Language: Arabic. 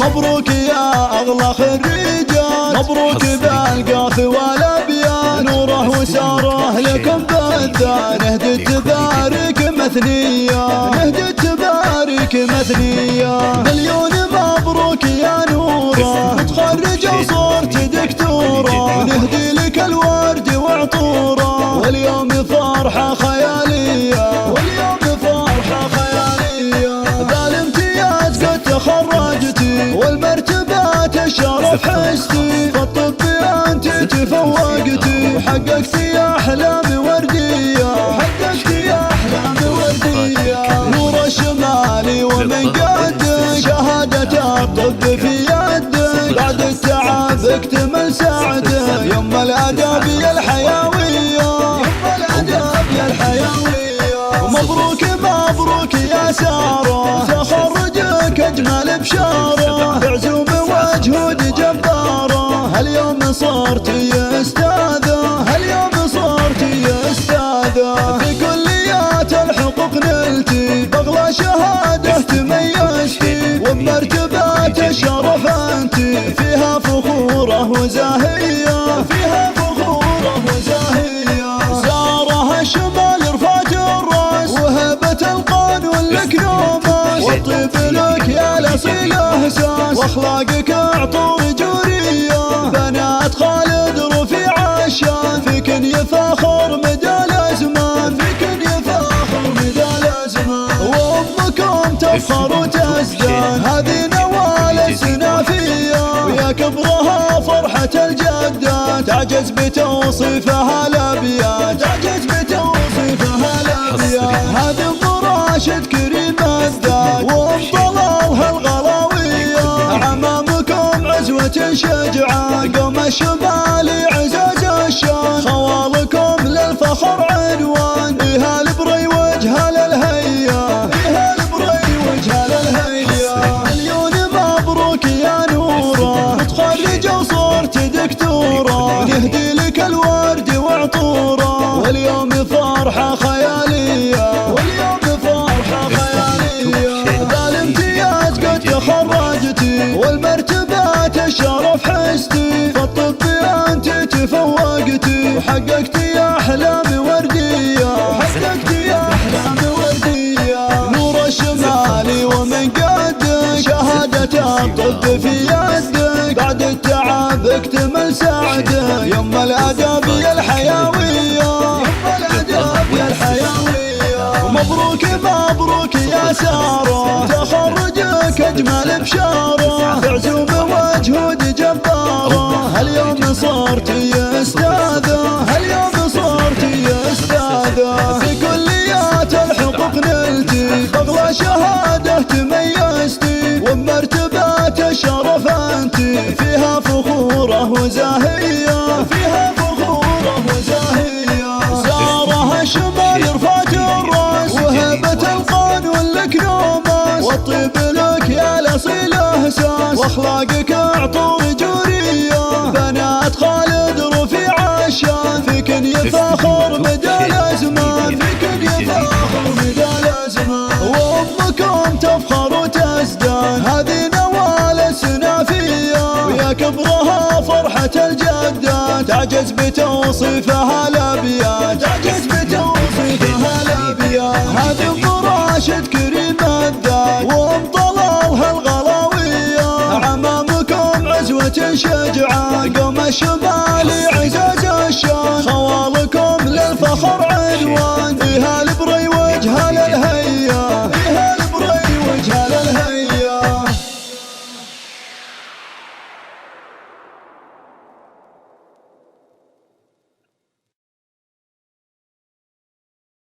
مبروك يا أغلى خريجات، مبروك بالقاف والأبيات، نوره وساره لكم بالدار، نهدي تبارك مثنية، نهدي تبارك مثنية. مليون مبروك يا نوره، تخرج وصرت دكتورة، نهدي لك الورد وعطوره، واليوم فرحة خيالية، واليوم فرحة خيالية. بالامتياز قد تخرجتي والمرتبات الشرف حستي، فالطب انت تفوقتي وحققتي احلام وردية، حققتي احلام وردية. نور الشمالي ومن قدك شهادة الطب في يدك، بعد التعب اكتمل سعده، يم الادب يا الحيوية، يم الادب يا الحيوية. مبروك مبروك يا سارة، تخرجك اجمل بشارة، بعزوم وجهود جبارة، هاليوم صرتي استاذة، هاليوم صرتي استاذة. في كليات الحقوق نلتي باغلى شهادة تميزتي، وبمرتبات الشرف انتي، فيها فخورة وزاهية، فيها فخورة وزاهية. سارة الشمال رفعت الراس، وهبة القانون لك نوماس، والطيب لك يا الاصيل اساس، واخلاقك عطور جورية. بنات خالد رفيع الشان، فيكن يفاخر مدى الازمان، فيكن يفاخر مدى الازمان. وامكم تفخر وتزدان، هذه نوال السنافية، ويا كبرها فرحة الجدات، تعجز بتوصيفها الابيات، تعجز بتوصيفها الابيات. هذه ام راشد كريم الذات، وام طلالها الغلاوية، عمامكم عزوة شجعان، قوم الشمالي عزاز الشان، خوالكم للفخر عنوان، فيها البري وجهها للهيا، فيها البري وجهها للهيا. مليون مبروك يا نوره، تخرج وصرت دكتورة، نهدي لك الورد وعطوره، واليوم فرحة خيالية، واليوم فرحة خيالية. بالامتياز قد تخرجتي والمرتبات الشرف حستي، فالطب انت تفوقتي وحققتي احلام وردية، حققتي احلام وردية. نور الشمالي ومن قدك شهادة الطب في يدك، بعد التعب اكتمل سعده، يم الادب يا الحيوية، يم الادب يا الحيوية. مبروك مبروك يا سارة، تخرجك اجمل بشارة، بعزوم وجهود جبارة، هاليوم صرتي استاذة، هاليوم صرتي استاذة. في كليات الحقوق نلتي باغلى شهادة تميزتي، وبمرتبات الشرف انتي، فيها فخورة وزاهية، فيها فخورة وزاهية. سارة الشمال رفعت الراس، وهبة القانون لك نوماس، والطيب لك يا الاصيل اساس، واخلاقك عطور جورية. بنات خالد رفيع الشان، فيكن يفاخر مدى الازمان، فيكن يفاخر مدى الازمان. وامكم تفخر وتزدان، هذه نوال السنافية، ويا كبرها فرحة الجدات، تعجز بتوصيفها الابيات، تعجز بتوصيفها الابيات. هذه ام راشد كريم الذات، وام طلالها الغلاوية، عمامكم عزوة شجعان، قوم الشمال